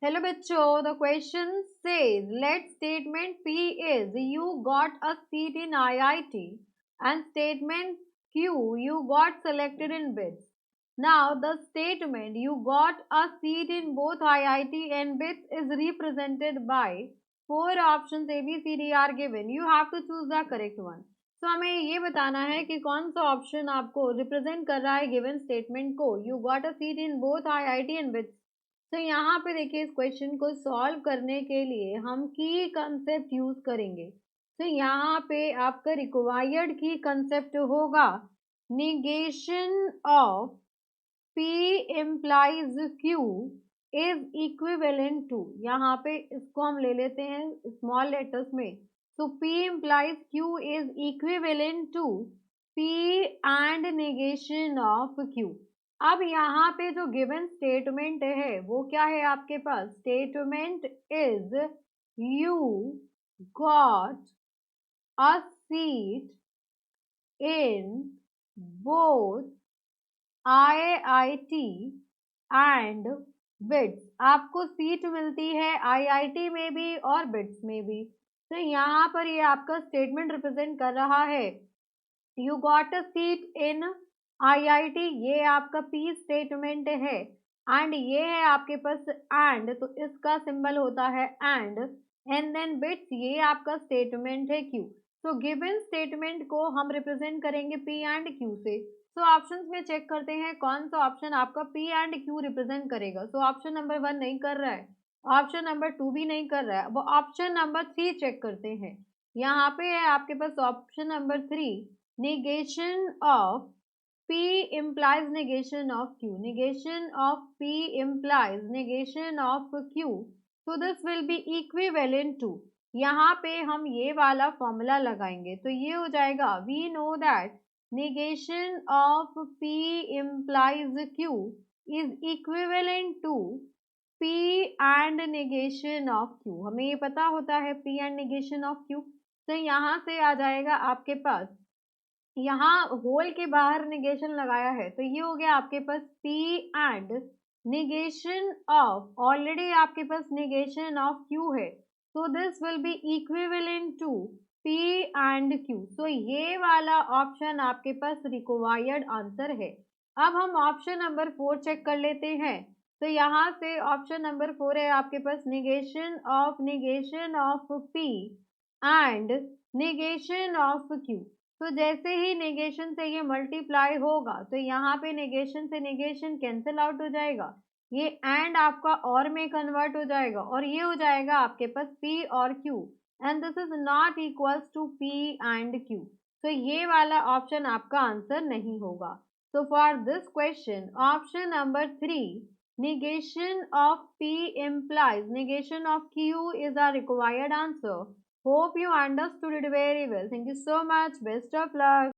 Hello बच्चों, the question says late statement P is you got a seat in IIT and statement Q you got selected in BITS. Now the statement you got a seat in both IIT and BITS is represented by four options A, B, C, D are given. You have to choose the correct one. तो हमें ये बताना है कि कौन सा option आपको represent कर रहा है गिवन स्टेटमेंट को. You got a seat in both IIT and BITS. तो यहाँ पे देखिए इस क्वेश्चन को सॉल्व करने के लिए हम की कंसेप्ट यूज करेंगे. तो यहाँ पे आपका रिक्वायर्ड की कंसेप्ट होगा negation of P implies Q is equivalent to. यहाँ पे इसको हम ले लेते हैं स्मॉल लेटर्स में. तो P implies Q is equivalent to P and negation of Q. अब यहाँ पे जो गिवन स्टेटमेंट है वो क्या है आपके पास. Statement is you got a seat in both IIT and BITS. आपको सीट मिलती है IIT में भी और बिट्स में भी. तो यहाँ पर ये आपका स्टेटमेंट रिप्रेजेंट कर रहा है you got a seat in IIT. ये आपका P स्टेटमेंट है एंड ये है आपके पास एंड, तो इसका सिंबल होता है एंड देन बिट्स ये आपका स्टेटमेंट है Q. तो गिवन स्टेटमेंट को हम रिप्रेजेंट करेंगे P एंड Q से. तो ऑप्शंस में चेक करते हैं कौन सा ऑप्शन आपका P एंड Q रिप्रेजेंट करेगा. तो ऑप्शन नंबर 1 नहीं कर रहा है, ऑप्शन नंबर 2 भी नहीं कर रहा है. वो ऑप्शन नंबर 3 चेक करते हैं. यहाँ पे है आपके पास option number 3, negation of P implies negation of Q. Negation of P implies negation of Q. So this will be equivalent to. यहाँ पे हम ये वाला फॉर्मूला लगाएंगे तो ये हो जाएगा we know that negation of P implies Q is equivalent to P and negation of Q. हमें ये पता होता है P and negation of Q. तो यहाँ से आ जाएगा आपके पास, यहाँ होल के बाहर निगेशन लगाया है तो ये हो गया आपके पास P and negation of, already आपके पास निगेशन ऑफ Q है. तो this will be equivalent to P and Q. तो ये वाला ऑप्शन आपके पास रिक्वायर्ड आंसर है. अब हम ऑप्शन नंबर 4 चेक कर लेते हैं. तो यहाँ से ऑप्शन नंबर 4 है आपके पास negation of P and negation of Q. तो जैसे ही नेगेशन से ये मल्टीप्लाई होगा तो यहाँ पे नेगेशन से नेगेशन कैंसिल आउट हो जाएगा, ये एंड आपका और में कन्वर्ट हो जाएगा और ये हो जाएगा आपके पास P और Q and this is not equals to P and Q. तो ये वाला ऑप्शन आपका आंसर नहीं होगा. तो for this question option number 3, negation of P implies negation of Q is our required answer. Hope you understood it very well. Thank you so much. Best of luck.